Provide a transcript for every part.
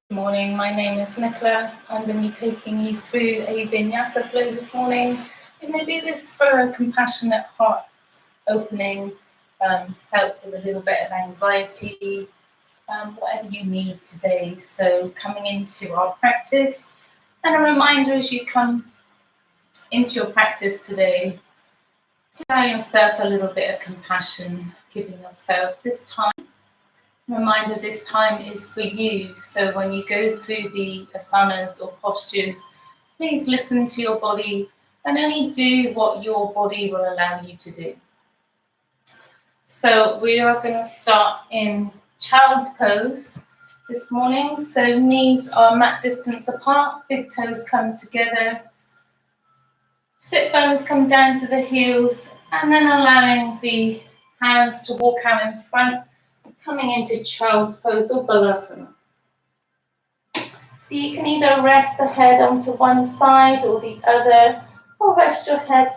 Good morning, my name is Nicola. I'm going to be taking you through a Vinyasa flow this morning. I'm going to do this for a compassionate heart opening, help with a little bit of anxiety, whatever you need today. So coming into our practice, and a reminder as you come into your practice today, to allow yourself a little bit of compassion, giving yourself this time. Reminder, this time is for you. So when you go through the asanas or postures, please listen to your body and only do what your body will allow you to do. So we are going to start in child's pose this morning. So knees are mat distance apart, big toes come together, sit bones come down to the heels, and then allowing the hands to walk out in front, coming into child's pose or balasana. So you can either rest the head onto one side or the other, or rest your head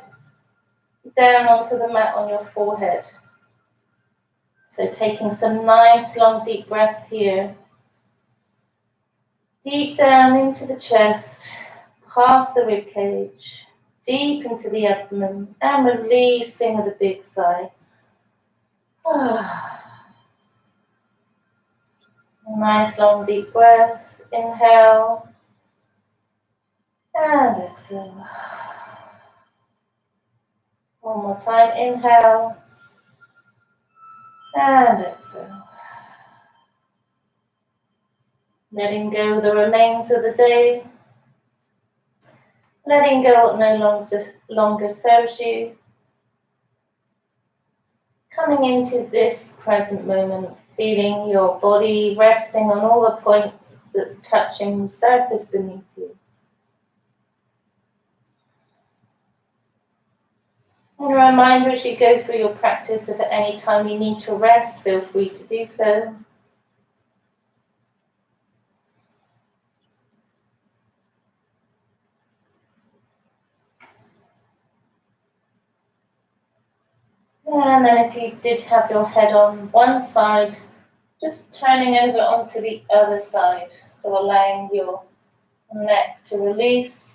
down onto the mat on your forehead. So taking some nice long deep breaths here. Deep down into the chest, past the rib cage, deep into the abdomen, and releasing with a big sigh. Nice long deep breath. Inhale and exhale. One more time. Inhale and exhale. Letting go the remains of the day. Letting go what no longer serves you. Coming into this present moment, feeling your body resting on all the points that's touching the surface beneath you. And a reminder as you go through your practice, if at any time you need to rest, feel free to do so. And then if you did have your head on one side, just turning over onto the other side. So allowing your neck to release.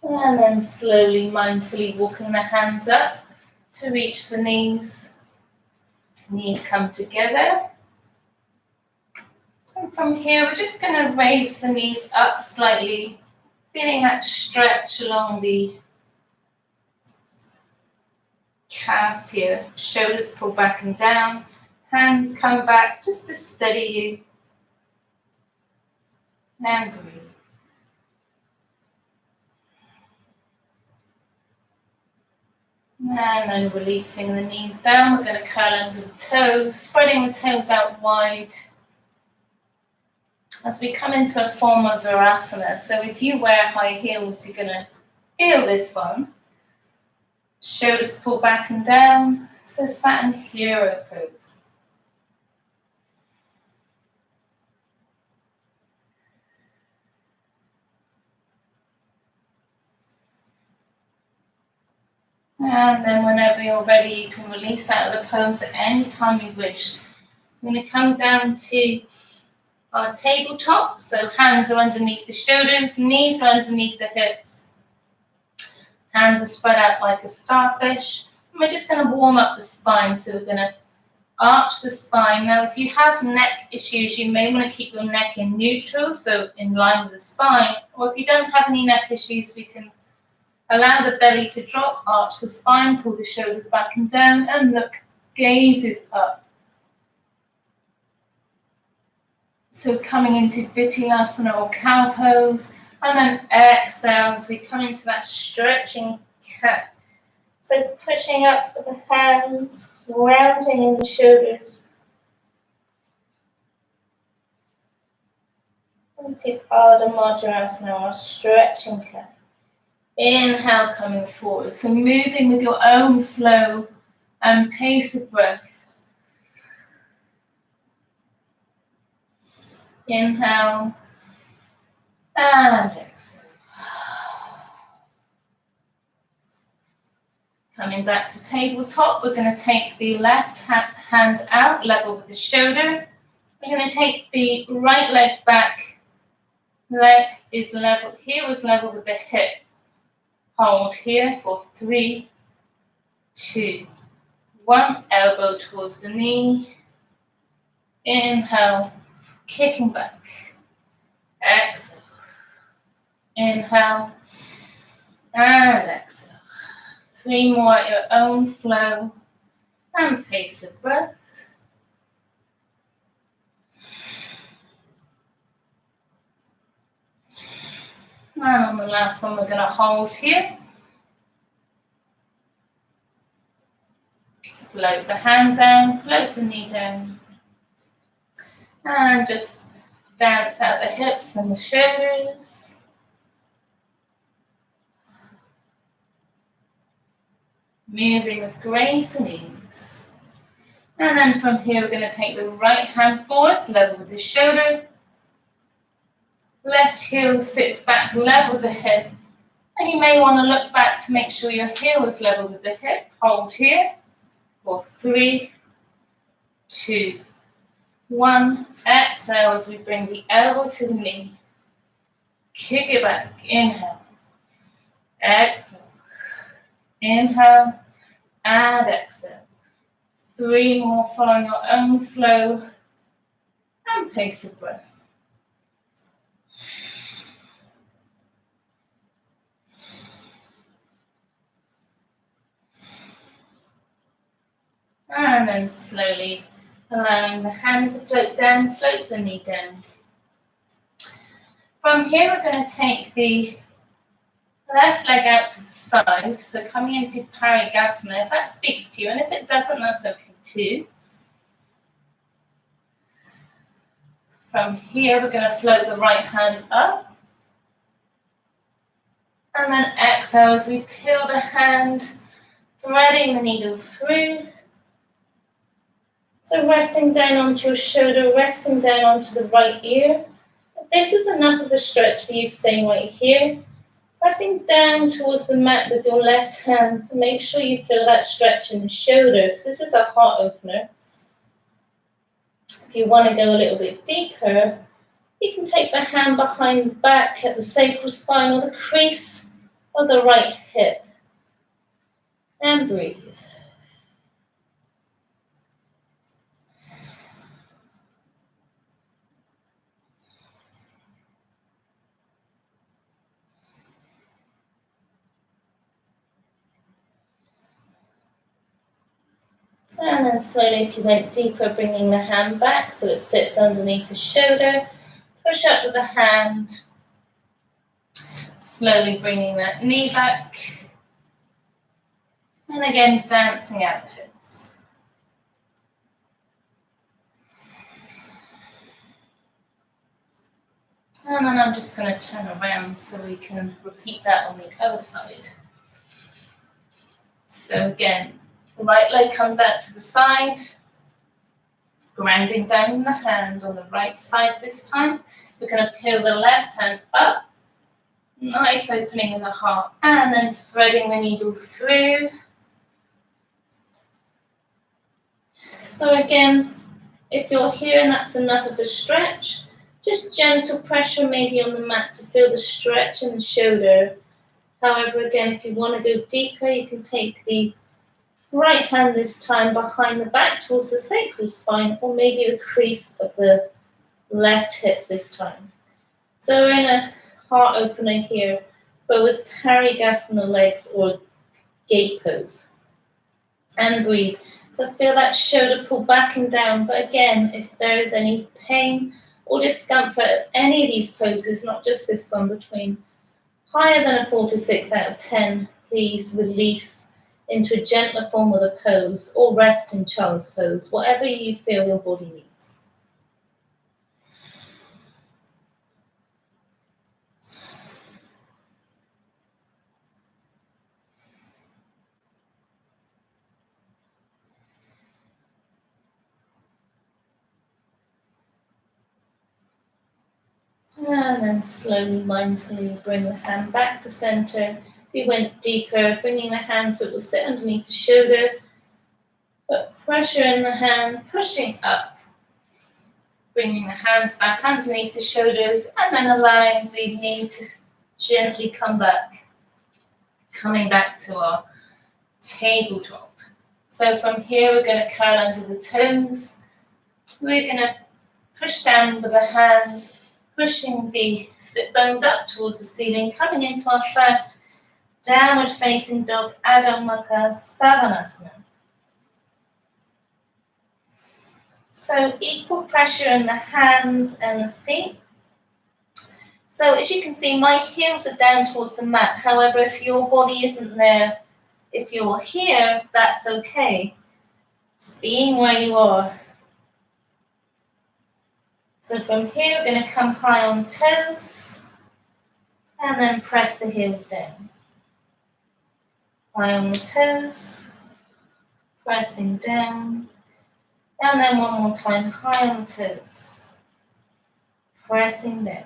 And then slowly, mindfully walking the hands up to reach the knees. Knees come together. And from here, we're just going to raise the knees up slightly, feeling that stretch along the calves here. Shoulders pull back and down. Hands come back just to steady you. And breathe. And then releasing the knees down, we're going to curl under the toes, spreading the toes out wide as we come into a form of Virasana. So if you wear high heels, you're going to feel this one. Shoulders pull back and down, so sat in hero pose. And then whenever you're ready, you can release out of the pose at any time you wish. We're going to come down to our tabletop, so hands are underneath the shoulders, knees are underneath the hips. Hands are spread out like a starfish. And we're just going to warm up the spine, so we're going to arch the spine. Now, if you have neck issues, you may want to keep your neck in neutral, so in line with the spine. Or if you don't have any neck issues, we can allow the belly to drop, arch the spine, pull the shoulders back and down, and look, gazes up. So coming into Vinyasa or cow pose, and then exhale as we come into that stretching cat. So pushing up with the hands, rounding in the shoulders. Into Ardha Madhyasana or stretching cat. Inhale, coming forward. So moving with your own flow and pace of breath. Inhale and exhale. Coming back to tabletop, we're going to take the left hand out, level with the shoulder. We're going to take the right leg back. Leg is level, heel is level with the hip. Hold here for 3, 2, 1. Elbow towards the knee. Inhale, kicking back. Exhale. Inhale and exhale. 3 more at your own flow and pace of breath. And on the last one, we're going to hold here. Float the hand down, float the knee down. And just dance out the hips and the shoulders. Moving with grace and ease. And then from here, we're going to take the right hand forwards, level with the shoulder. Left heel sits back, level with the hip. And you may want to look back to make sure your heel is level with the hip. Hold here for 3, 2, 1. Exhale as we bring the elbow to the knee. Kick it back. Inhale. Exhale. Inhale and exhale. 3 more following your own flow and pace of breath. And then slowly allowing the hand to float down, float the knee down. From here, we're going to take the left leg out to the side, so coming into Parigasana, if that speaks to you, and if it doesn't, that's okay too. From here, we're going to float the right hand up, and then exhale as we peel the hand, threading the needle through. So resting down onto your shoulder, resting down onto the right ear. If this is enough of a stretch for you, staying right here. Pressing down towards the mat with your left hand to make sure you feel that stretch in the shoulder, because this is a heart opener. If you want to go a little bit deeper, you can take the hand behind the back at the sacral spine or the crease of the right hip. And breathe. And then slowly, if you went deeper, bringing the hand back so it sits underneath the shoulder. Push up with the hand. Slowly bringing that knee back. And again, dancing out the hips. And then I'm just going to turn around so we can repeat that on the other side. So again, the right leg comes out to the side, grounding down the hand on the right side this time. We're going to peel the left hand up, nice opening in the heart, and then threading the needle through. So again, if you're here and that's enough of a stretch, just gentle pressure maybe on the mat to feel the stretch in the shoulder. However, again, if you want to go deeper, you can take the right hand this time behind the back towards the sacral spine, or maybe the crease of the left hip this time. So we're in a heart opener here, but with Parigasana legs or gate pose. And breathe. So feel that shoulder pull back and down, but again, if there is any pain or discomfort at any of these poses, not just this one, between higher than a 4 to 6 out of 10, please release into a gentler form of the pose, or rest in child's pose, whatever you feel your body needs. And then slowly, mindfully bring the hand back to center. We went deeper, bringing the hand so it will sit underneath the shoulder. Put pressure in the hand, pushing up. Bringing the hands back underneath the shoulders and then allowing the knee to gently come back. Coming back to our tabletop. So from here we're going to curl under the toes. We're going to push down with the hands, pushing the sit bones up towards the ceiling, coming into our first downward facing dog, Adho Mukha Savasana. So equal pressure in the hands and the feet. So as you can see, my heels are down towards the mat. However, if your body isn't there, if you're here, that's okay. Just being where you are. So from here, we're going to come high on toes and then press the heels down. High on the toes, pressing down. And then one more time, high on the toes, pressing down.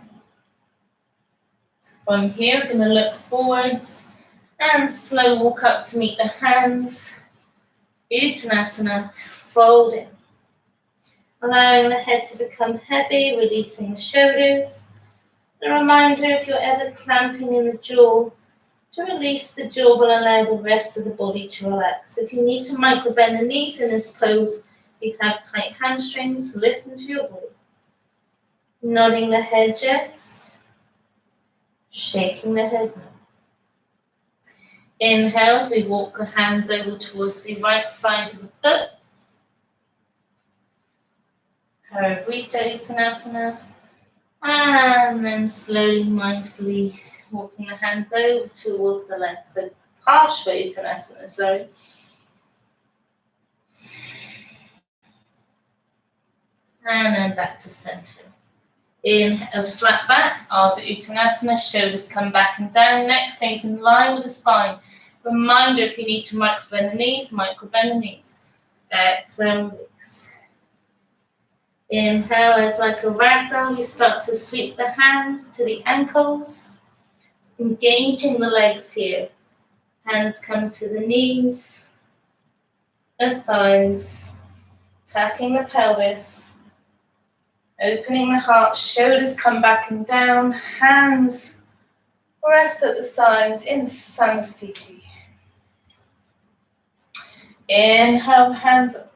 From here, we're going to look forwards and slow walk up to meet the hands. Uttanasana, fold in. Allowing the head to become heavy, releasing the shoulders. A reminder, if you're ever clamping in the jaw, to release the jaw will allow the rest of the body to relax. If you need to micro bend the knees in this pose, you have tight hamstrings, listen to your body. Nodding the head yes, shaking the head no. Inhale as we walk the hands over towards the right side of the foot. Parivrtta Uttanasana. And then slowly, mindfully walking the hands over towards the left. So Parshva Uttanasana, sorry. And then back to center. Inhale, flat back, Ardha Uttanasana, shoulders come back and down, neck stays in line with the spine. Reminder, if you need to micro bend the knees, micro bend the knees. Exhale, release. Inhale, as like a ragdoll, you start to sweep the hands to the ankles, engaging the legs here. Hands come to the knees, the thighs, tacking the pelvis. Opening the heart, shoulders come back and down, hands rest at the sides in Samastiti. Inhale, hands up.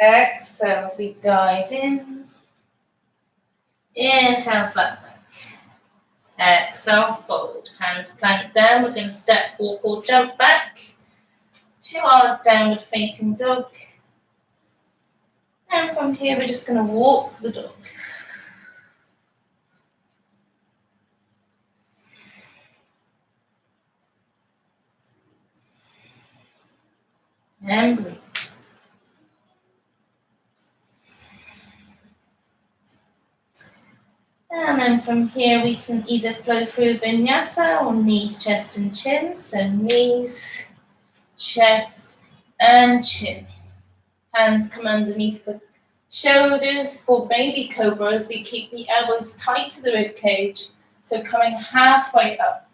Exhale as we dive in. Inhale, flat back. Exhale, fold. Hands plant down. We're going to step, walk, or jump back to our downward facing dog. And from here, we're just going to walk the dog. And breathe. And then from here, we can either flow through Vinyasa or knees, chest, and chin. So knees, chest, and chin. Hands come underneath the shoulders. For baby cobras, we keep the elbows tight to the rib cage. So coming halfway up.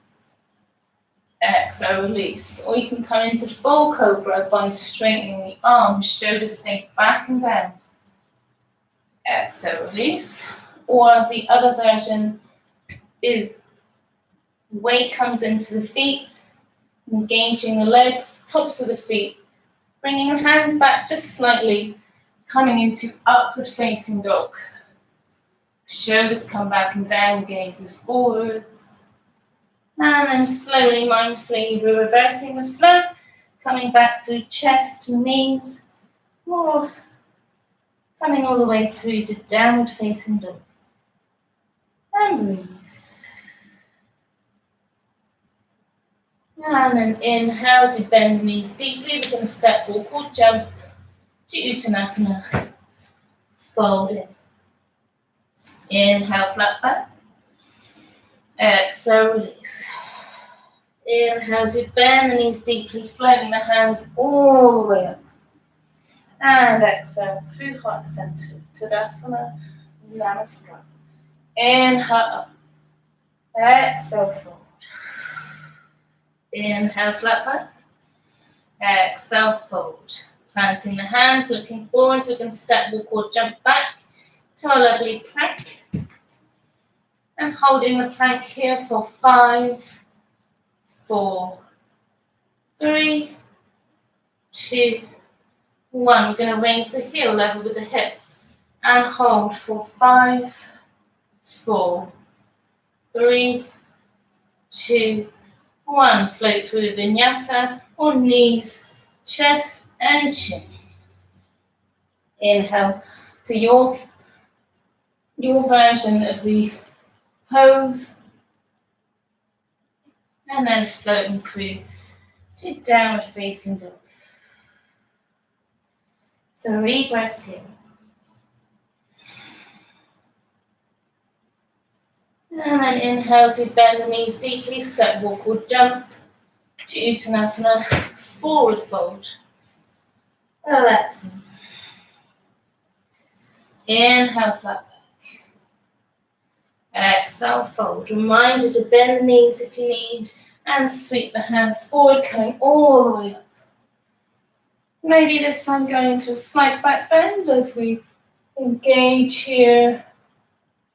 Exhale, release. Or you can come into full cobra by straightening the arms. Shoulders stay back and down. Exhale, release. Or the other version is weight comes into the feet, engaging the legs, tops of the feet, bringing the hands back just slightly, coming into upward facing dog. Shoulders come back and down, gazes forwards. And then slowly, mindfully, we're reversing the flow, coming back through chest to knees, or coming all the way through to downward facing dog. And breathe. And then inhale as we bend the knees deeply. We're going to step, walk, or jump to Uttanasana. Fold in. Inhale, flat back. Exhale, release. Inhale as we bend the knees deeply, floating the hands all the way up. And exhale through heart center. Tadasana, Namaskar. Inhale up. Exhale, fold. Inhale, flat back. Exhale, fold. Planting the hands, looking forwards, we can step, walk, or jump back to our lovely plank. And holding the plank here for 5, 4, 3, 2, 1. We're going to raise the heel level with the hip and hold for 5, 4, 3, 2, 1. Float through the Vinyasa on knees, chest and chin. Inhale to your version of the pose, and then floating through to downward facing dog. 3 breaths here. And then inhale as we bend the knees deeply, step, walk or jump to Uttanasana, forward fold. Relaxing. Inhale, flat back. Exhale, fold. Reminder to bend the knees if you need and sweep the hands forward, coming all the way up. Maybe this time going into a slight back bend as we engage here.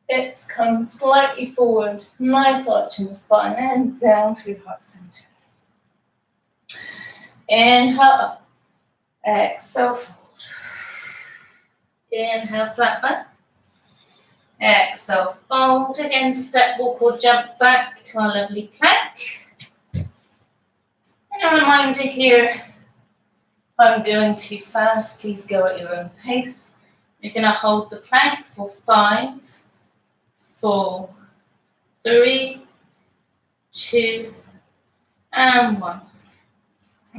Hips come slightly forward, nice arch in the spine, and down through heart center. Inhale up, exhale fold. Inhale, flat back. Exhale, fold. Again, step, walk or jump back to our lovely plank. And a reminder here, if I'm going too fast, please go at your own pace. You're going to hold the plank for 5, 4, 3, 2, and 1.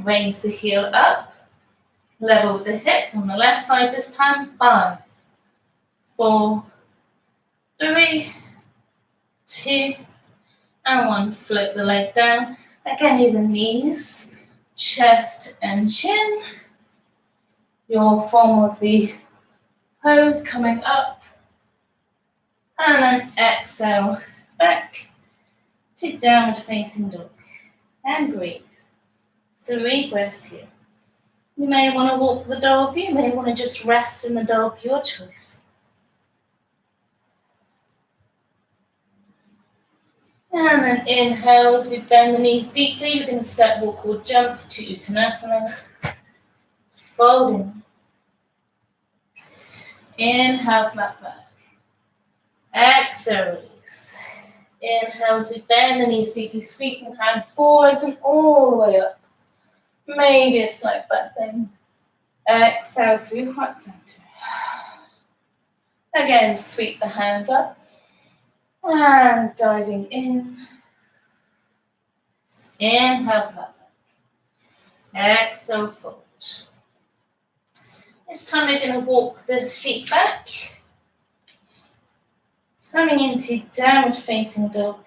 Raise the heel up, level with the hip on the left side this time. 5, 4, 3, 2, and 1. Float the leg down. Again, either knees, chest, and chin. Your form of the pose coming up. And then exhale back to downward facing dog. And breathe. 3 breaths here. You may want to walk the dog, you may want to just rest in the dog, your choice. And then inhale as we bend the knees deeply. We're going to step, walk or jump to Uttanasana. Folding. Inhale, flat back. Exhale, release. Inhale as we bend the knees deeply, sweeping the hand forwards and all the way up. Maybe a slight back bend. Exhale through heart center. Again, sweep the hands up. And diving in. Inhale, flat back. Exhale, fold. This time we're going to walk the feet back. Coming into downward facing dog.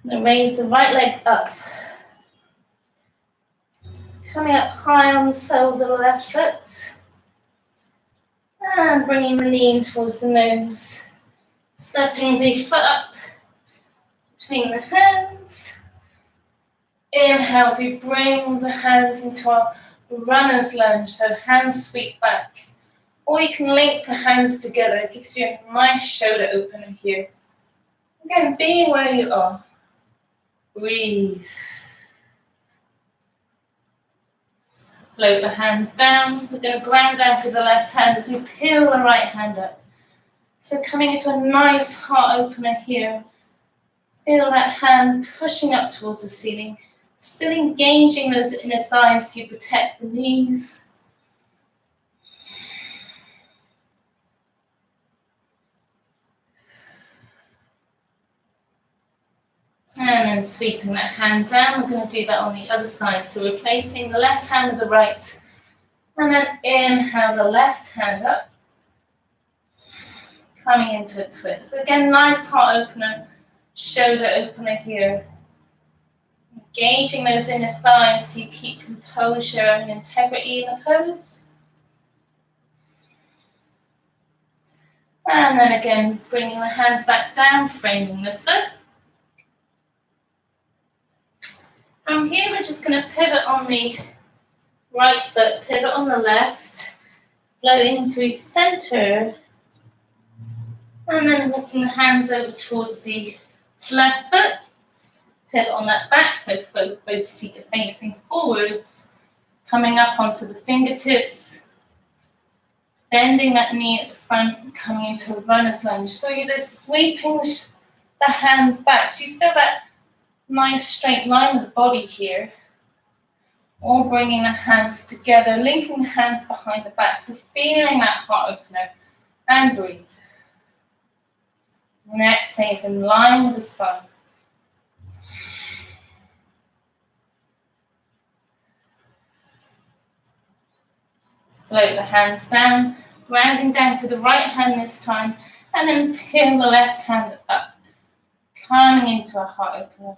Now raise the right leg up. Coming up high on the sole of the left foot. And bringing the knee in towards the nose. Stepping the foot up between the hands. Inhale as we bring the hands into our runner's lunge. So hands sweep back. Or you can link the hands together. It gives you a nice shoulder opener here. Again, be where you are. Breathe. Float the hands down. We're going to ground down through the left hand as we peel the right hand up. So coming into a nice heart opener here. Feel that hand pushing up towards the ceiling. Still engaging those inner thighs to protect the knees. And then sweeping that hand down. We're going to do that on the other side. So replacing the left hand with the right. And then inhale the left hand up. Coming into a twist. So again, nice heart opener, shoulder opener here. Engaging those inner thighs so you keep composure and integrity in the pose. And then again, bringing the hands back down, framing the foot. From here, we're just going to pivot on the right foot, pivot on the left, flowing through center, and then walking the hands over towards the left foot, pivot on that back, so both feet are facing forwards, coming up onto the fingertips, bending that knee at the front, coming into a runner's lunge. So you're just sweeping the hands back, so you feel that nice straight line with the body here, or bringing the hands together, linking the hands behind the back, so feeling that heart opener, and breathe. Neck stays in line with the spine. Float the hands down, grounding down for the right hand this time, and then peel the left hand up, coming into a heart opener.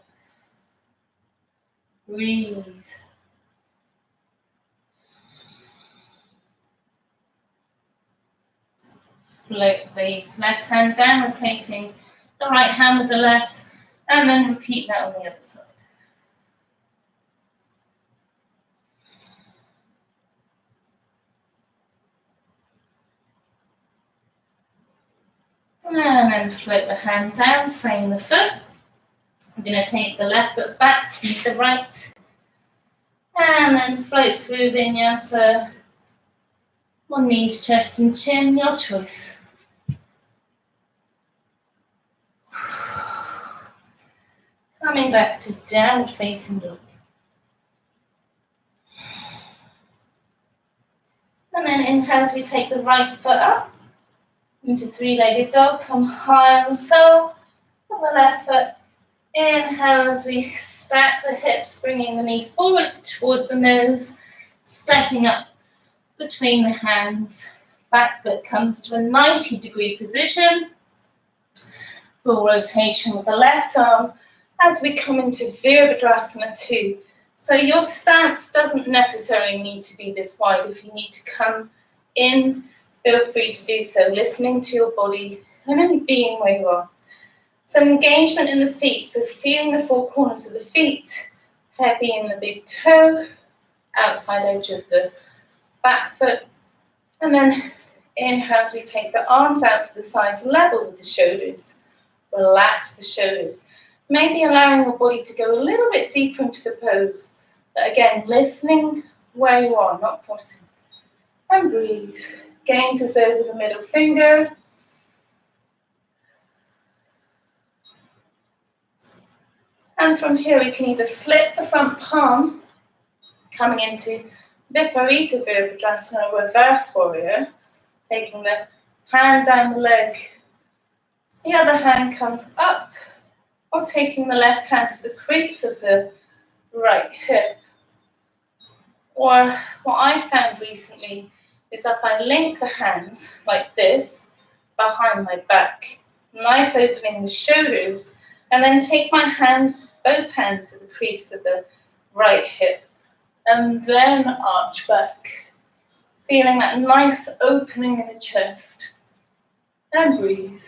Breathe. Float the left hand down, replacing the right hand with the left, and then repeat that on the other side. And then float the hand down, frame the foot. I'm going to take the left foot back to the right, and then float through Vinyasa on knees, chest and chin, your choice. Coming back to downward facing dog. And then inhale as we take the right foot up into three-legged dog, come high on the sole of the left foot. Inhale as we stack the hips, bringing the knee forwards towards the nose, stepping up between the hands. Back foot comes to a 90-degree position. Full rotation with the left arm as we come into Virabhadrasana 2. So your stance doesn't necessarily need to be this wide. If you need to come in, feel free to do so, listening to your body and only being where you are. Some engagement in the feet, so feeling the four corners of the feet, heavy in the big toe, outside edge of the back foot, and then inhale as we take the arms out to the sides, level with the shoulders. Relax the shoulders. Maybe allowing your body to go a little bit deeper into the pose. But again, listening where you are, not forcing. And breathe. Gaze is over the middle finger. And from here we can either flip the front palm, coming into Viparita Virabhadrasana, reverse warrior, taking the hand down the leg. The other hand comes up, or taking the left hand to the crease of the right hip. Or what I found recently is that I link the hands like this behind my back. Nice opening the shoulders, and then take my hands, both hands to the crease of the right hip, and then arch back. Feeling that nice opening in the chest. And breathe.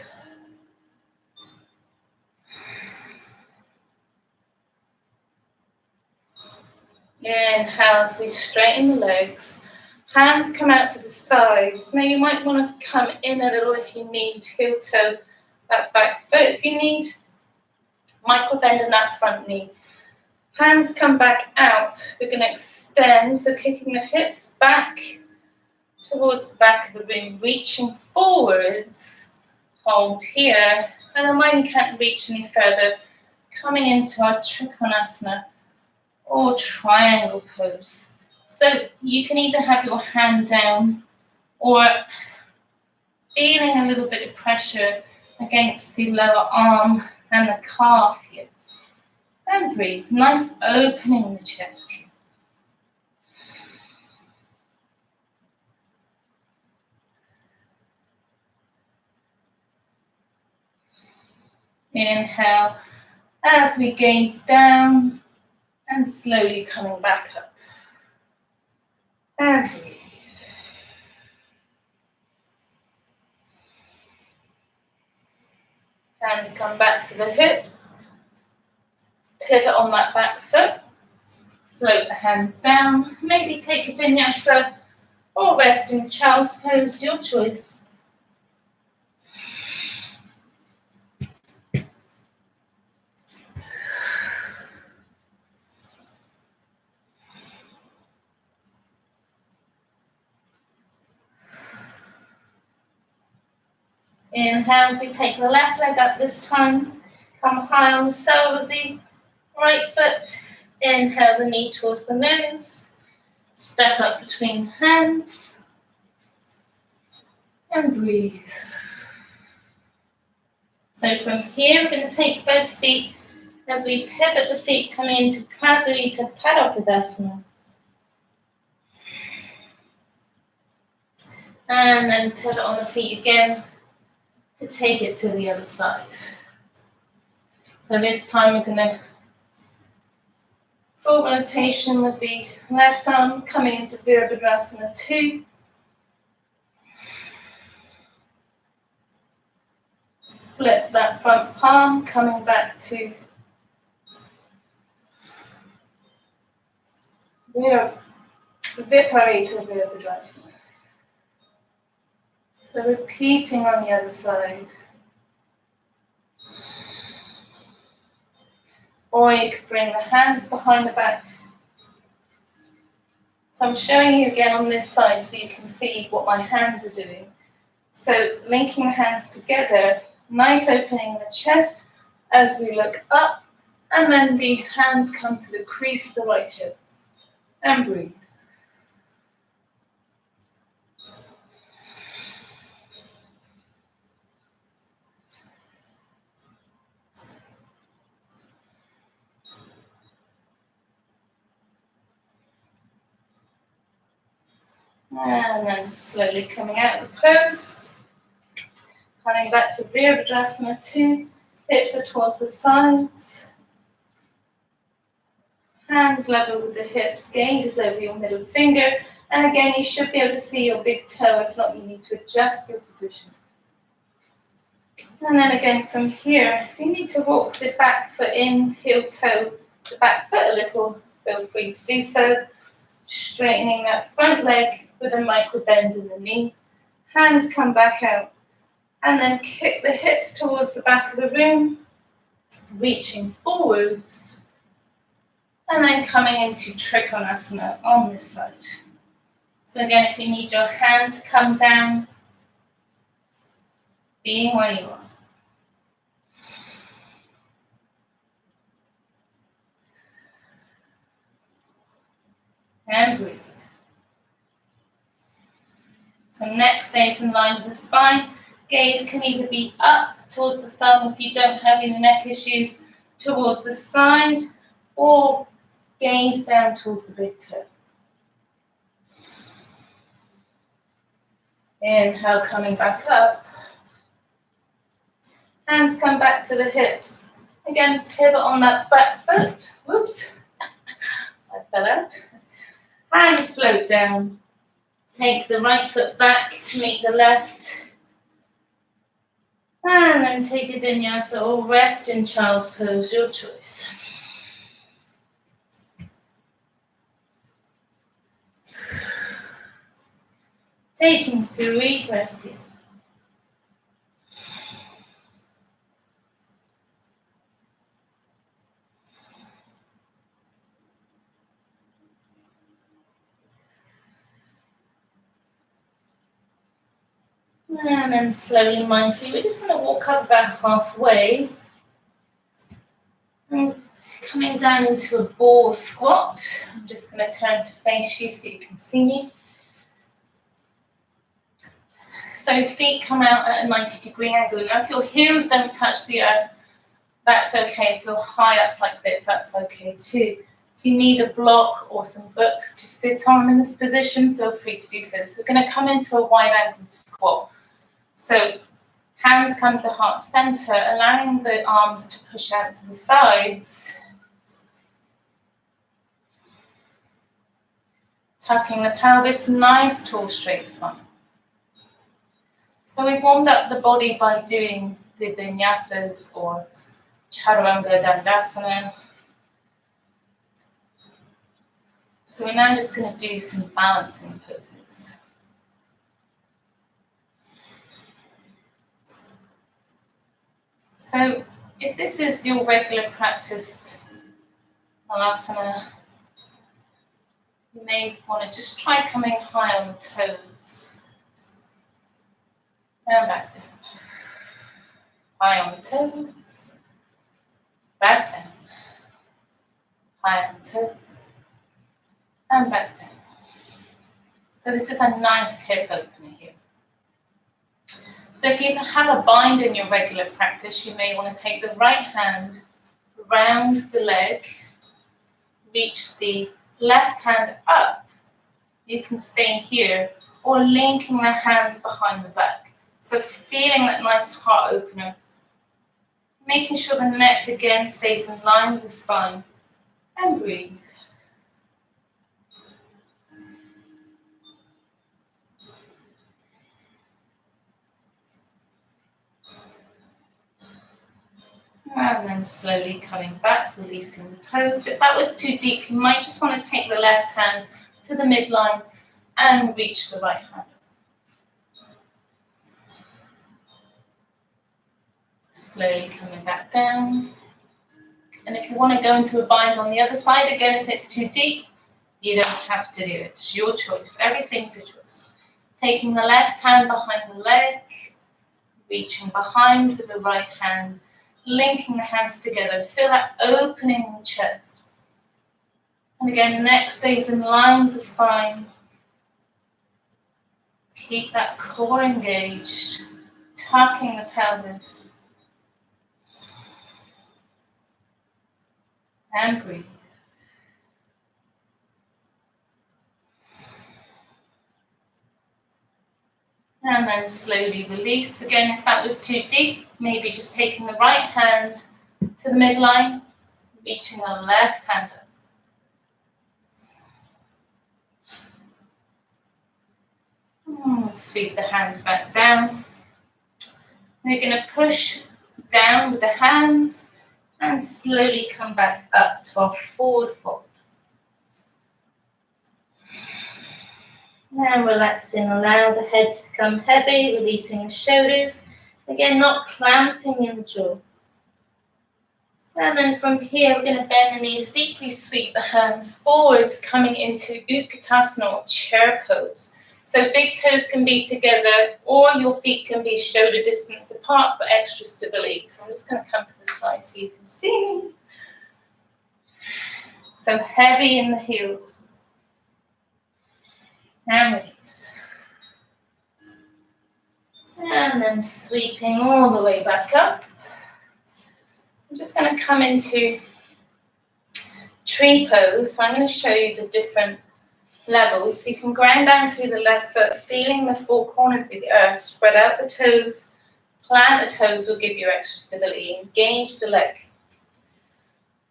Inhale as we straighten the legs. Hands come out to the sides. Now you might want to come in a little if you need, heel toe that back foot if you need. Micro bend in that front knee. Hands come back out. We're going to extend, so kicking the hips back towards the back of the room, reaching forwards. Hold here. And then when you can't reach any further, coming into our Trikonasana or triangle pose. So you can either have your hand down or feeling a little bit of pressure against the lower arm and the calf here. And breathe. Nice opening in the chest here. Inhale as we gaze down and slowly coming back up. And breathe. Hands come back to the hips. Pivot on that back foot. Float the hands down. Maybe take a vinyasa or rest in child's pose, your choice. Inhale as we take the left leg up this time. Come high on the sole of the right foot. Inhale the knee towards the nose. Step up between hands. And breathe. So from here, we're going to take both feet as we pivot the feet, coming into Prasarita Padottanasana. And then pivot on the feet again to take it to the other side. So this time we're going to full rotation with the left arm coming into Virabhadrasana 2. Flip that front palm, coming back to Viparita Virabhadrasana. So repeating on the other side. Or you could bring the hands behind the back. So I'm showing you again on this side so you can see what my hands are doing. So linking the hands together, nice opening in the chest as we look up, and then the hands come to the crease of the right hip. And breathe. And then slowly coming out of the pose. Coming back to Virabhadrasana 2. Hips are towards the sides. Hands level with the hips. Gaze is over your middle finger. And again, you should be able to see your big toe. If not, you need to adjust your position. And then again from here, if you need to walk the back foot in, heel toe the back foot a little, feel free to do so. Straightening that front leg with a micro bend in the knee. Hands come back out. And then kick the hips towards the back of the room. Reaching forwards. And then coming into Trikonasana on this side. So again, if you need your hand to come down, being where you are. And breathe. So neck stays in line with the spine. Gaze can either be up towards the thumb if you don't have any neck issues, towards the side, or gaze down towards the big toe. Inhale, coming back up. Hands come back to the hips. Again, pivot on that back foot. Whoops, I fell out. Hands float down. Take the right foot back to meet the left. And then take a vinyasa or rest in child's pose, your choice. Taking 3 breaths here. And then slowly, mindfully, we're just going to walk up about halfway. And coming down into a ball squat. I'm just going to turn to face you so you can see me. So feet come out at a 90-degree angle. Now if your heels don't touch the earth, that's okay. If you're high up like that, that's okay too. If you need a block or some books to sit on in this position, feel free to do so. So we're going to come into a wide-angled squat. So hands come to heart center, allowing the arms to push out to the sides. Tucking the pelvis, nice tall straight spine. So we've warmed up the body by doing the Vinyasas or Chaturanga Dandasana. So we're now just going to do some balancing poses. So if this is your regular practice, Malasana, you may want to just try coming high on the toes. And back down. High on the toes. Back down. High on the toes. And back down. So this is a nice hip opener here. So if you have a bind in your regular practice, you may want to take the right hand round the leg, reach the left hand up. You can stay here, or linking the hands behind the back. So feeling that nice heart opener, making sure the neck again stays in line with the spine, and breathe. And then slowly coming back, releasing the pose. If that was too deep, you might just want to take the left hand to the midline and reach the right hand. Slowly coming back down. And if you want to go into a bind on the other side, again, if it's too deep, you don't have to do it. It's your choice. Everything's a choice. Taking the left hand behind the leg, reaching behind with the right hand, linking the hands together. Feel that opening in the chest. And again, neck stays in line with the spine. Keep that core engaged, tucking the pelvis. And breathe. And then slowly release. Again, if that was too deep, maybe just taking the right hand to the midline, reaching the left hand up. Sweep the hands back down. We're going to push down with the hands and slowly come back up to our forward fold. Now relaxing, allow the head to become heavy, releasing the shoulders. Again, not clamping in the jaw. And then from here, we're going to bend the knees, deeply sweep the hands forwards, coming into Utkatasana or chair pose. So big toes can be together, or your feet can be shoulder distance apart for extra stability. So I'm just going to come to the side so you can see. So heavy in the heels. And release. And then sweeping all the way back up. I'm just going to come into tree pose. So I'm going to show you the different levels. So you can ground down through the left foot, feeling the four corners of the earth. Spread out the toes. Plant the toes will give you extra stability. Engage the leg.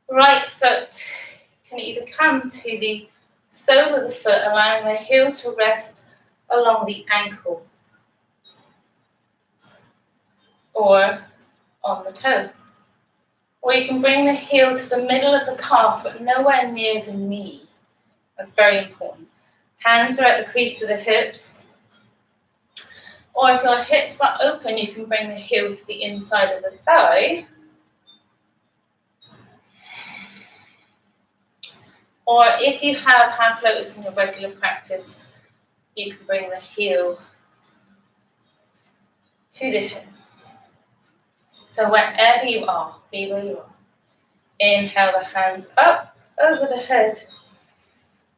Right foot can either come to the sole of the foot, allowing the heel to rest along the ankle or on the toe. Or you can bring the heel to the middle of the calf, but nowhere near the knee. That's very important. Hands are at the crease of the hips. Or if your hips are open, you can bring the heel to the inside of the thigh. Or if you have half lotus in your regular practice, you can bring the heel to the hip. So wherever you are, be where you are. Inhale the hands up over the head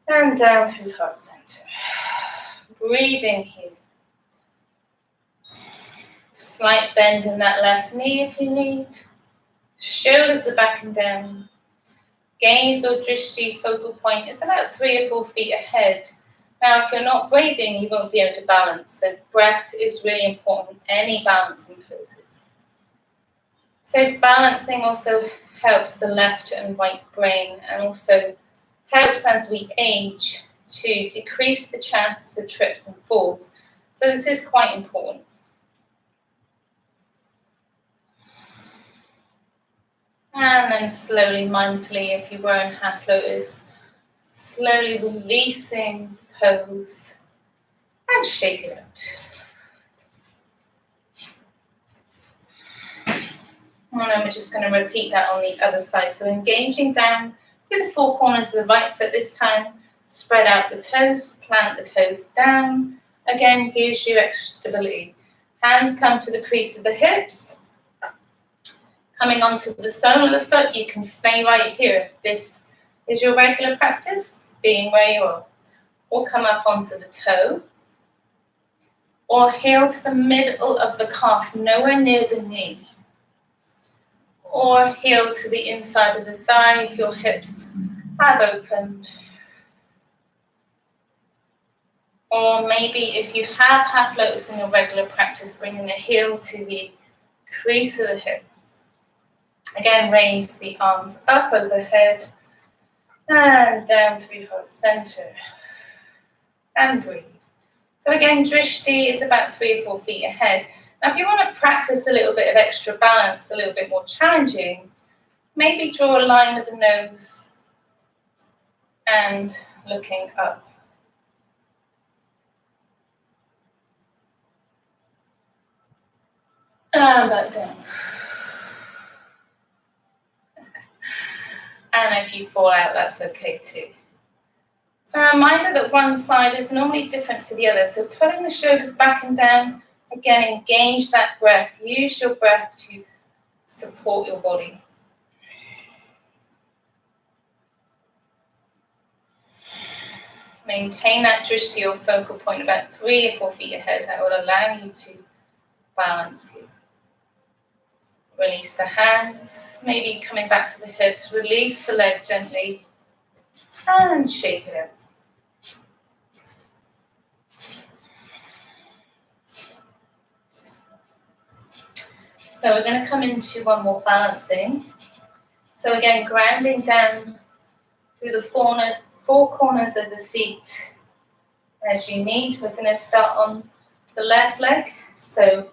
and down through heart center. Breathing here. Slight bend in that left knee if you need. Shoulders the back and down. Gaze or drishti focal point is about 3 or 4 feet ahead. Now, if you're not breathing, you won't be able to balance. So breath is really important in any balancing poses. So balancing also helps the left and right brain, and also helps as we age to decrease the chances of trips and falls. So this is quite important. And then slowly, mindfully, if you were in half lotus, slowly releasing pose and shake it out. And then we're just going to repeat that on the other side. So engaging down with the four corners of the right foot this time. Spread out the toes, plant the toes down. Again, gives you extra stability. Hands come to the crease of the hips. Coming onto the sole of the foot, you can stay right here. This is your regular practice, being where you are. Or come up onto the toe. Or heel to the middle of the calf, nowhere near the knee. Or heel to the inside of the thigh if your hips have opened. Or maybe if you have half lotus in your regular practice, bringing the heel to the crease of the hip. Again, raise the arms up overhead and down through heart center. And breathe. So again, drishti is about 3 or 4 feet ahead. Now, if you want to practice a little bit of extra balance, a little bit more challenging, maybe draw a line with the nose and looking up. And back down. And if you fall out, that's okay too. So a reminder that one side is normally different to the other. So pulling the shoulders back and down, again, engage that breath. Use your breath to support your body. Maintain that drishti or focal point about 3 or 4 feet ahead. That will allow you to balance you. Release the hands, maybe coming back to the hips. Release the leg gently and shake it out. So we're going to come into one more balancing. So again, grounding down through the four corners of the feet as you need. We're going to start on the left leg. So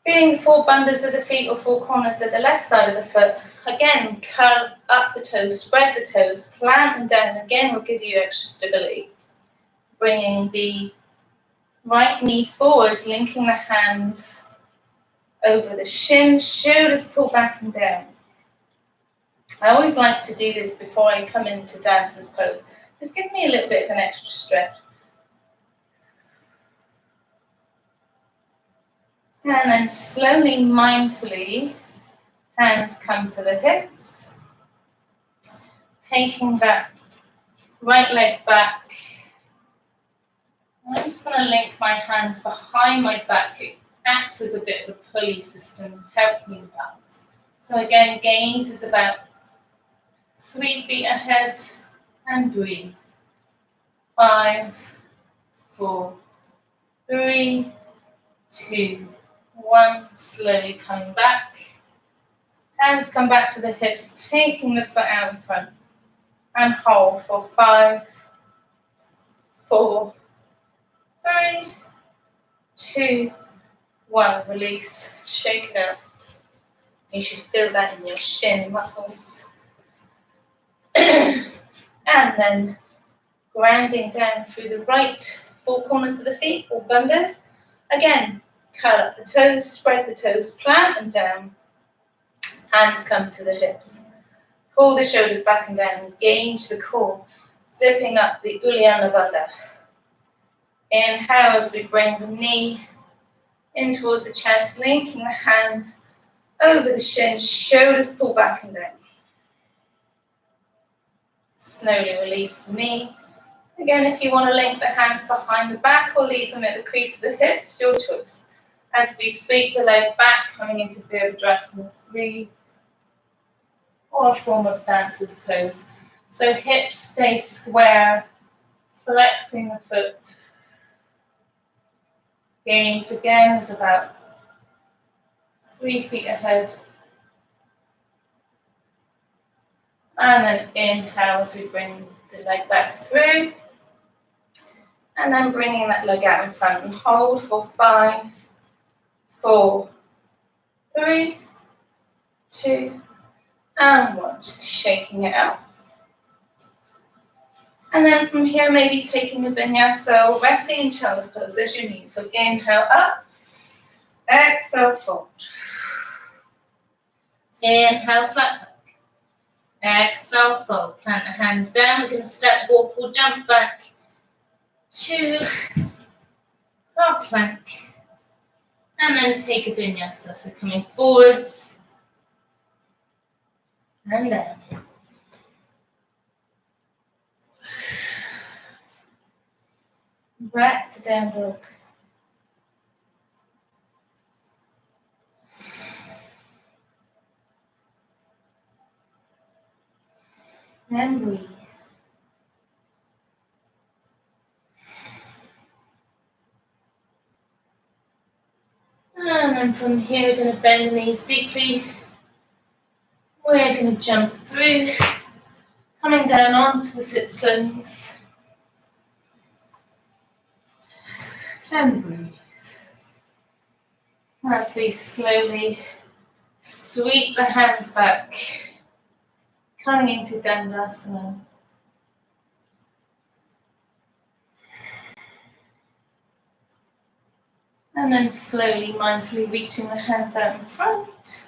feeling the 4 bandhas of the feet or 4 corners of the left side of the foot. Again, curl up the toes, spread the toes, plant them down. Again, will give you extra stability. Bringing the right knee forwards, linking the hands over the shin, shoulders pull back and down. I always like to do this before I come into dancer's pose. This gives me a little bit of an extra stretch. And then slowly, mindfully, hands come to the hips. Taking that right leg back. I'm just going to link my hands behind my back. It acts as a bit of a pulley system, helps me balance. So again, gaze is about 3 feet ahead and breathe. 5, 4, 3, 2, 1. Slowly coming back. Hands come back to the hips, taking the foot out in front. And hold for 5, 4, 3, 2, 1. Release. Shake it out. You should feel that in your shin muscles. And then grounding down through the right 4 corners of the feet or bandhas. Again, curl up the toes, spread the toes, plant them down. Hands come to the hips. Pull the shoulders back and down, engage the core, zipping up the Uddiyana Bandha. Inhale as we bring the knee in towards the chest, linking the hands over the shin, shoulders pull back and down. Slowly release the knee. Again, if you want to link the hands behind the back or leave them at the crease of the hips, your choice. As we sweep the leg back, coming into Virabhadrasana 3, or a form of dancer's pose. So hips stay square, flexing the foot. Gaze again is about 3 feet ahead. And then inhale as we bring the leg back through. And then bringing that leg out in front and hold for 5, 4, 3, 2, and 1. Shaking it out. And then from here, maybe taking a vinyasa or resting in child's pose as you need. So inhale up, exhale fold. Inhale flat back. Exhale fold. Plant the hands down. We're going to step, walk, or jump back to our plank. And then take a vinyasa. So coming forwards and down. Back to down dog. And breathe. And then from here, we're going to bend the knees deeply. We're going to jump through, coming down onto the sits bones. And breathe. As we slowly sweep the hands back, coming into Dandasana. And then slowly, mindfully reaching the hands out in front.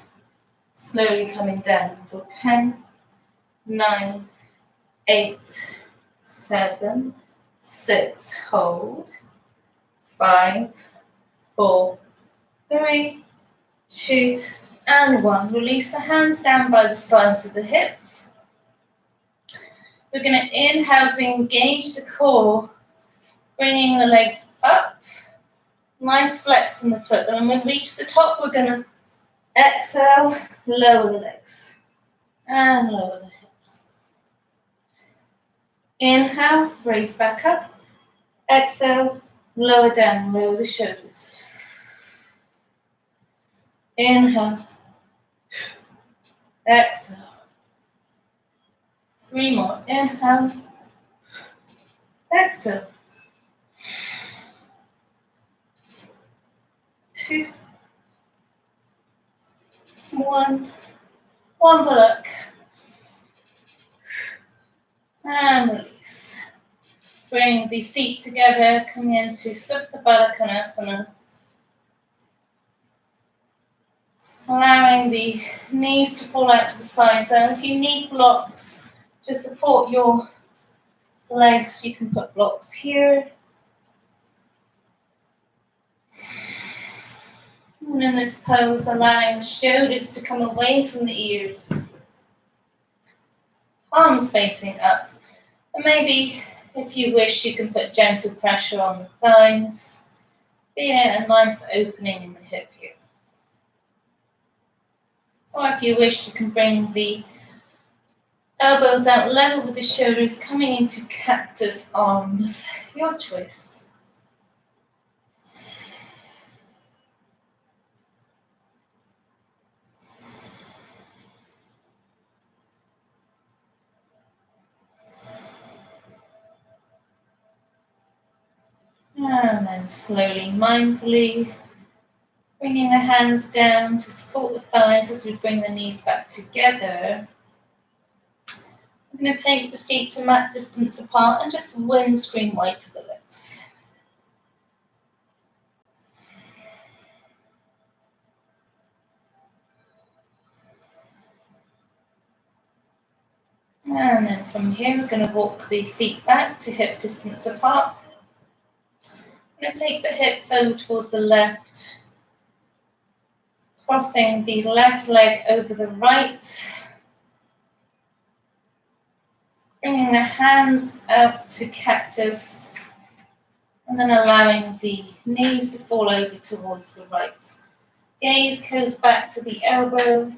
Slowly coming down for 10, 9, 8, 7, 6, hold. 5, 4, 3, 2, and 1. Release the hands down by the sides of the hips. We're going to inhale as we engage the core, bringing the legs up. Nice flex in the foot. Then when we reach the top, we're going to exhale, lower the legs, and lower the hips. Inhale, raise back up. Exhale, lower down, lower the shoulders. Inhale. Exhale. 3 more. Inhale. Exhale. 2, 1. One bullock. And release. Bring the feet together, coming into Supta Baddha Konasana. Allowing the knees to fall out to the sides. And if you need blocks to support your legs, you can put blocks here. And in this pose, allowing the shoulders to come away from the ears. Palms facing up. And maybe, if you wish, you can put gentle pressure on the thighs, feeling a nice opening in the hip here. Or if you wish, you can bring the elbows out level with the shoulders, coming into cactus arms. Your choice. And then slowly, mindfully, bringing the hands down to support the thighs as we bring the knees back together. I'm going to take the feet to mat distance apart and just windscreen wipe the legs. And then from here, we're going to walk the feet back to hip distance apart. I'm going to take the hips over towards the left, crossing the left leg over the right, bringing the hands out to cactus, and then allowing the knees to fall over towards the right. Gaze goes back to the elbow,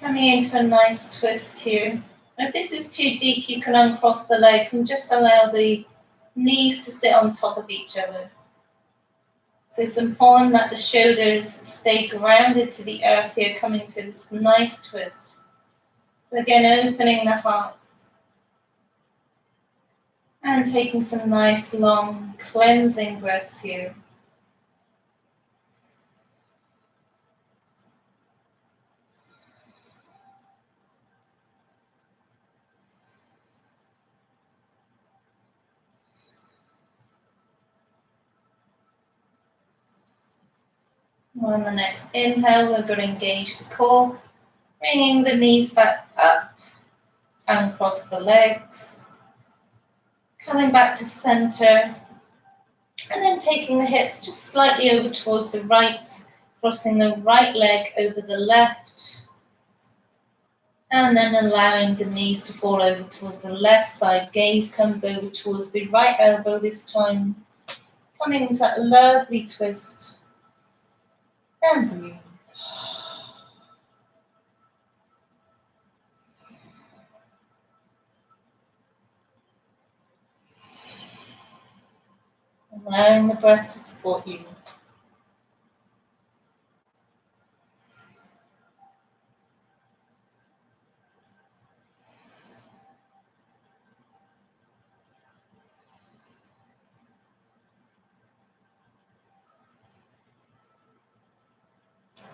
coming into a nice twist here. And if this is too deep, you can uncross the legs and just allow the knees to sit on top of each other. So it's important that the shoulders stay grounded to the earth here, coming to this nice twist. So again, opening the heart and taking some nice long cleansing breaths here. On the next inhale, we're going to engage the core, bringing the knees back up and cross the legs, coming back to center, and then taking the hips just slightly over towards the right, crossing the right leg over the left, and then allowing the knees to fall over towards the left side. Gaze comes over towards the right elbow this time, coming into that lovely twist, and breathe. Allowing the breath to support you.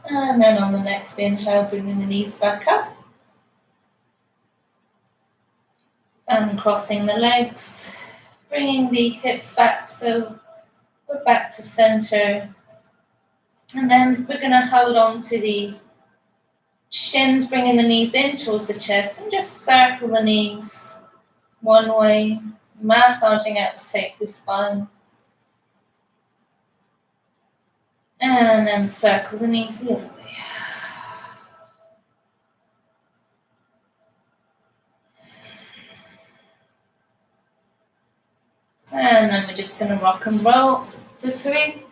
And then on the next inhale, bringing the knees back up and crossing the legs, bringing the hips back so we're back to center. And then we're going to hold on to the shins, bringing the knees in towards the chest, and just circle the knees one way, massaging out the sacral spine. And then circle the knees the other way. And then we're just going to rock and roll for 3,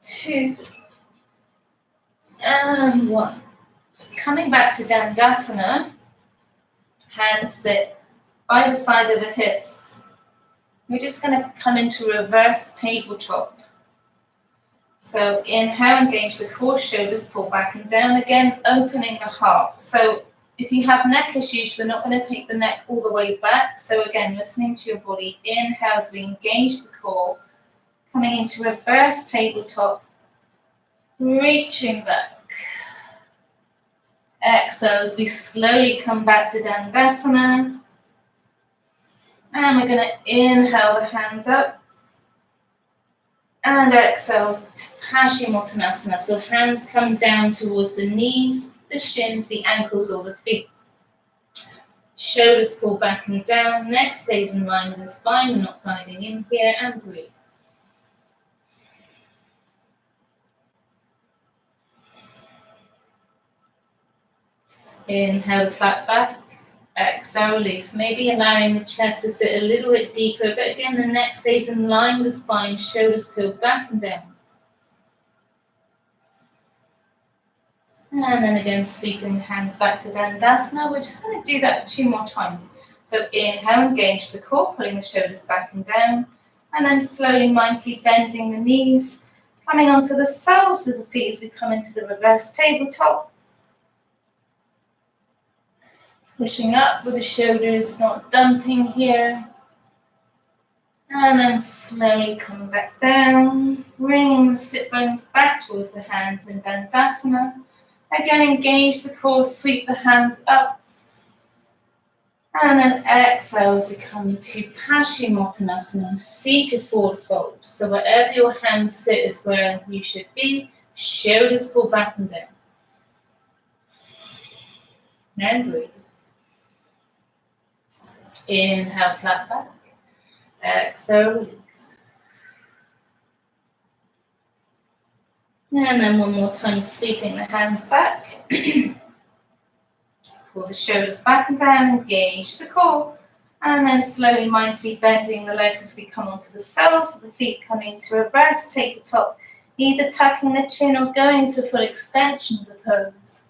2, and 1. Coming back to Dandasana, hands sit by the side of the hips. We're just going to come into reverse tabletop. So inhale, engage the core, shoulders pull back and down again, opening the heart. So if you have neck issues, we're not going to take the neck all the way back. So again, listening to your body. Inhale as we engage the core, coming into reverse tabletop, reaching back. Exhale as we slowly come back to Dandasana. And we're going to inhale the hands up. And exhale to Paschimottanasana. So hands come down towards the knees, the shins, the ankles, or the feet. Shoulders pull back and down. Neck stays in line with the spine. We're not diving in here, and breathe. Inhale, flat back. Exhale, release. Maybe allowing the chest to sit a little bit deeper, but again, the neck stays in line with the spine. Shoulders go back and down. And then again, sweeping the hands back to Dandasana. We're just going to do that 2 more times. So inhale, engage the core, pulling the shoulders back and down. And then slowly, mindfully bending the knees, coming onto the soles of the feet as we come into the reverse tabletop. Pushing up with the shoulders, not dumping here. And then slowly coming back down, bringing the sit bones back towards the hands in Dandasana. Again, engage the core, sweep the hands up. And then exhale as we come to Paschimottanasana, seated forward fold. So wherever your hands sit is where you should be. Shoulders pull back and down. And breathe. Inhale, flat back. Exhale, release. And then one more time, sweeping the hands back. Pull the shoulders back and down, engage the core. And then slowly, mindfully bending the legs as we come onto the soles of the feet, coming to reverse tabletop, either tucking the chin or going to full extension of the pose.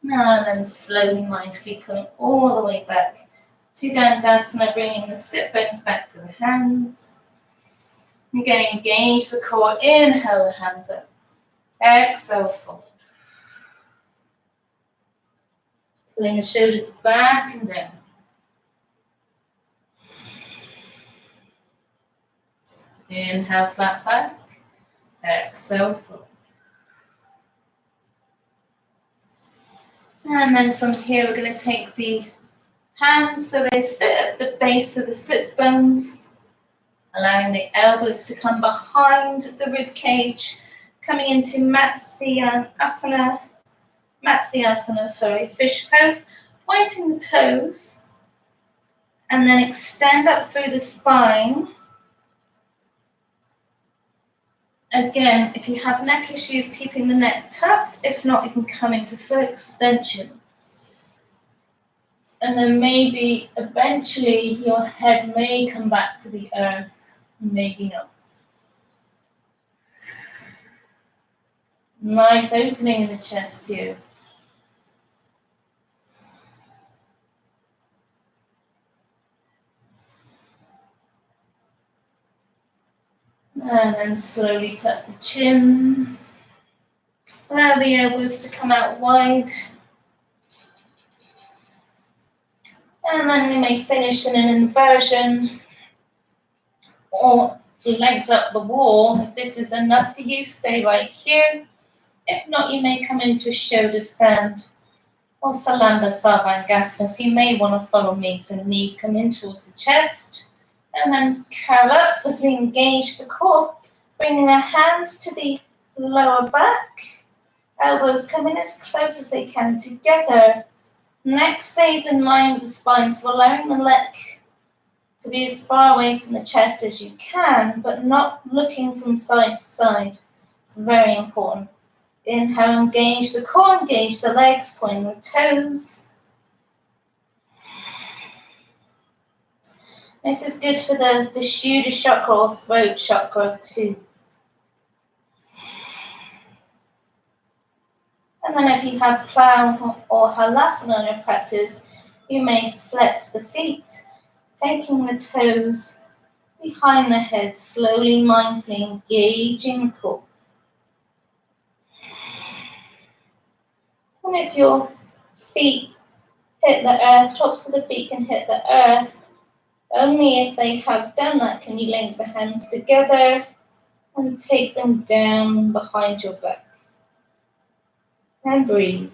And then slowly, mindfully coming all the way back to Dandasana, bringing the sit bones back to the hands. Again, engage the core. Inhale the hands up. Exhale, fold. Pulling the shoulders back and down. Inhale, flat back. Exhale, fold. And then from here, we're going to take the hands so they sit at the base of the sits bones. Allowing the elbows to come behind the rib cage, coming into Matsyasana, fish pose, pointing the toes, and then extend up through the spine. Again, if you have neck issues, keeping the neck tucked. If not, you can come into full extension. And then maybe eventually your head may come back to the earth, maybe not. Nice opening in the chest here. And then slowly tuck the chin. Allow the elbows to come out wide. And then we may finish in an inversion or legs up the wall. If this is enough for you, stay right here. If not, you may come into a shoulder stand or Salamba Sarvangasana. So you may want to follow me. So knees come in towards the chest. And then curl up as we engage the core, bringing the hands to the lower back. Elbows come in as close as they can together. Neck stays in line with the spine, so allowing the neck to be as far away from the chest as you can, but not looking from side to side. It's very important. Inhale, engage the core, engage the legs, pointing the toes. This is good for the Vishuddha chakra or throat chakra too. And then if you have plow or halasana in your practice, you may flex the feet, taking the toes behind the head, slowly, mindfully engaging the core. And if your feet hit the earth, tops of the feet can hit the earth, only if they have done that can you link the hands together and take them down behind your back. And breathe.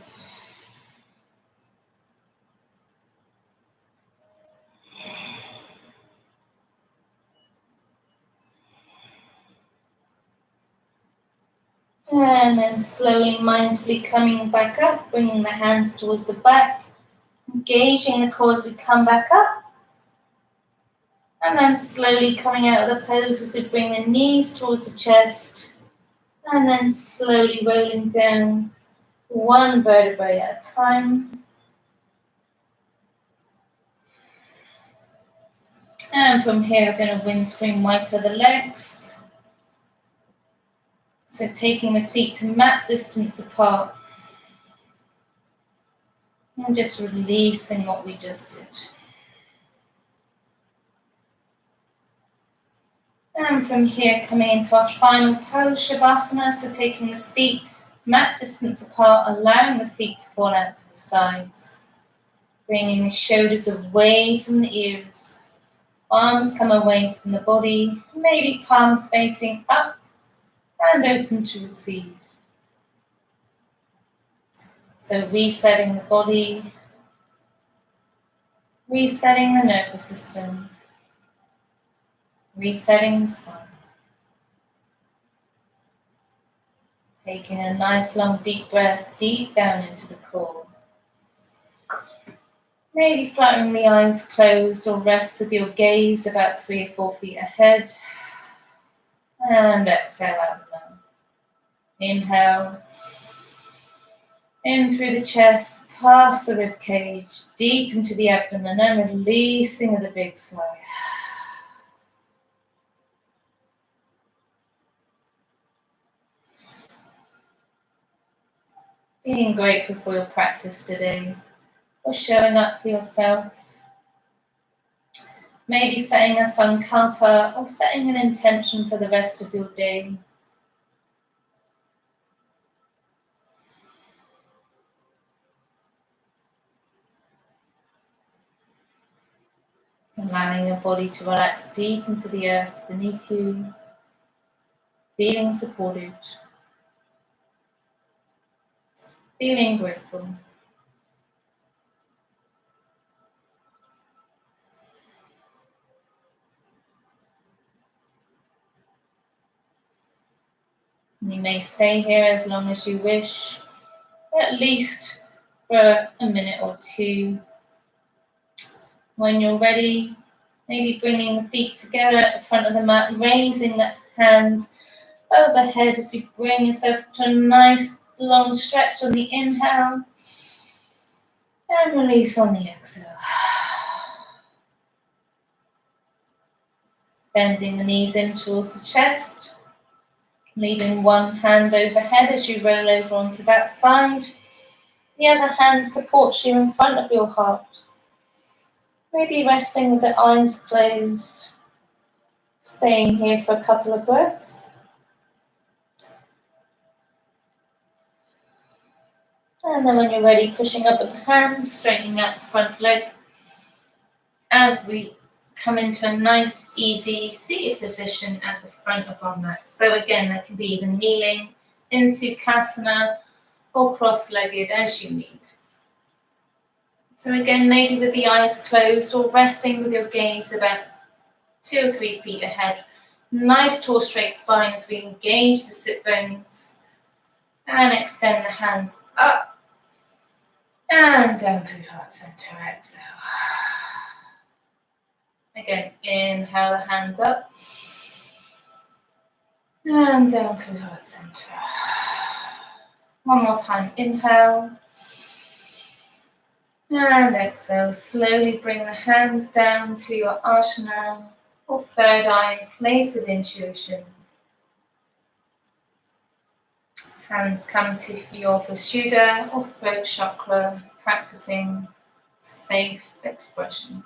And then slowly, mindfully coming back up, bringing the hands towards the back, engaging the core as we come back up. And then slowly coming out of the pose as we bring the knees towards the chest. And then slowly rolling down one vertebrae at a time. And from here, we're going to windscreen wiper the legs. So taking the feet to mat distance apart. And just releasing what we just did. And from here, coming into our final pose, Shavasana. So taking the feet mat distance apart, allowing the feet to fall out to the sides. Bringing the shoulders away from the ears. Arms come away from the body, maybe palms facing up and open to receive. So resetting the body, resetting the nervous system, resetting the spine. Taking a nice long deep breath deep down into the core. Maybe fluttering the eyes closed or rest with your gaze about 3 or 4 feet ahead. And exhale out the mouth. Inhale. In through the chest, past the rib cage, deep into the abdomen, and releasing with a big sigh. Being grateful for your practice today, for showing up for yourself. Maybe setting a sankalpa or setting an intention for the rest of your day. Allowing your body to relax deep into the earth beneath you, feeling supported, feeling grateful. You may stay here as long as you wish, or at least for a minute or two. When you're ready, maybe bringing the feet together at the front of the mat, raising the hands overhead as you bring yourself to a nice long stretch on the inhale and release on the exhale. Bending the knees in towards the chest, leaving one hand overhead as you roll over onto that side. The other hand supports you in front of your heart. Maybe resting with the eyes closed, staying here for a couple of breaths. And then when you're ready, pushing up with the hands, straightening out the front leg as we come into a nice, easy seated position at the front of our mat. So again, that can be either kneeling in Sukhasana or cross-legged as you need. So again, maybe with the eyes closed or resting with your gaze about 2 or 3 feet ahead. Nice tall straight spine as we engage the sit bones and extend the hands up and down through heart center. Exhale. Again, inhale the hands up and down through heart center. One more time, inhale and exhale. Slowly bring the hands down to your asana or third eye, place of intuition. Hands come to your Vishuddha or throat chakra, practicing safe expression.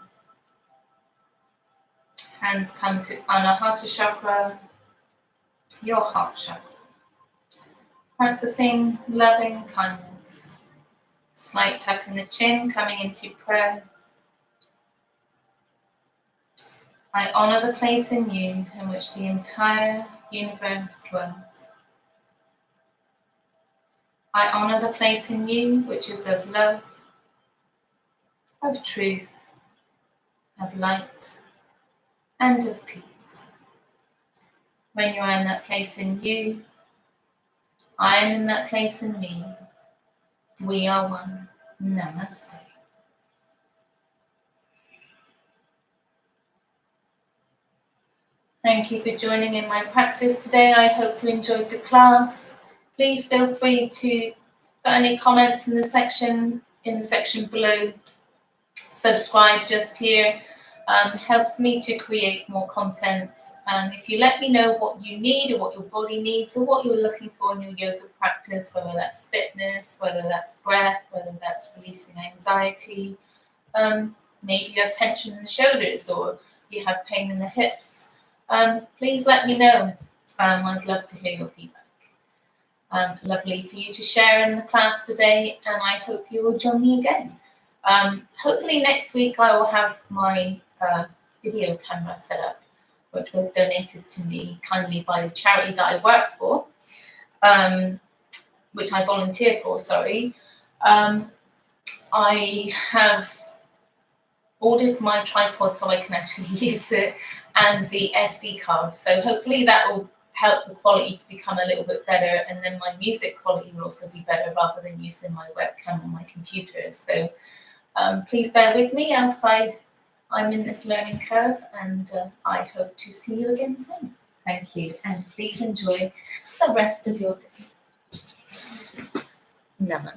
Hands come to Anahata chakra, your heart chakra. Practicing loving kindness. Slight tuck in the chin, coming into prayer. I honor the place in you in which the entire universe dwells. I honor the place in you which is of love, of truth, of light, and of peace. When you are in that place in you, I am in that place in me. We are one. Namaste. Thank you for joining in my practice today. I hope you enjoyed the class. Please feel free to put any comments in the section below. Subscribe just here. Helps me to create more content. And if you let me know what you need or what your body needs or what you're looking for in your yoga practice, whether that's fitness, whether that's breath, whether that's releasing anxiety, maybe you have tension in the shoulders or you have pain in the hips, please let me know. I'd love to hear your feedback. Lovely for you to share in the class today, and I hope you will join me again. Hopefully next week I will have my video camera set up, which was donated to me kindly by the charity that I work for, which I volunteer for, sorry. I have ordered my tripod so I can actually use it, and the SD card, so hopefully that will help the quality to become a little bit better, and then my music quality will also be better rather than using my webcam on my computer. So please bear with me, else I'm in this learning curve, and I hope to see you again soon. Thank you, and please enjoy the rest of your day. Namaste.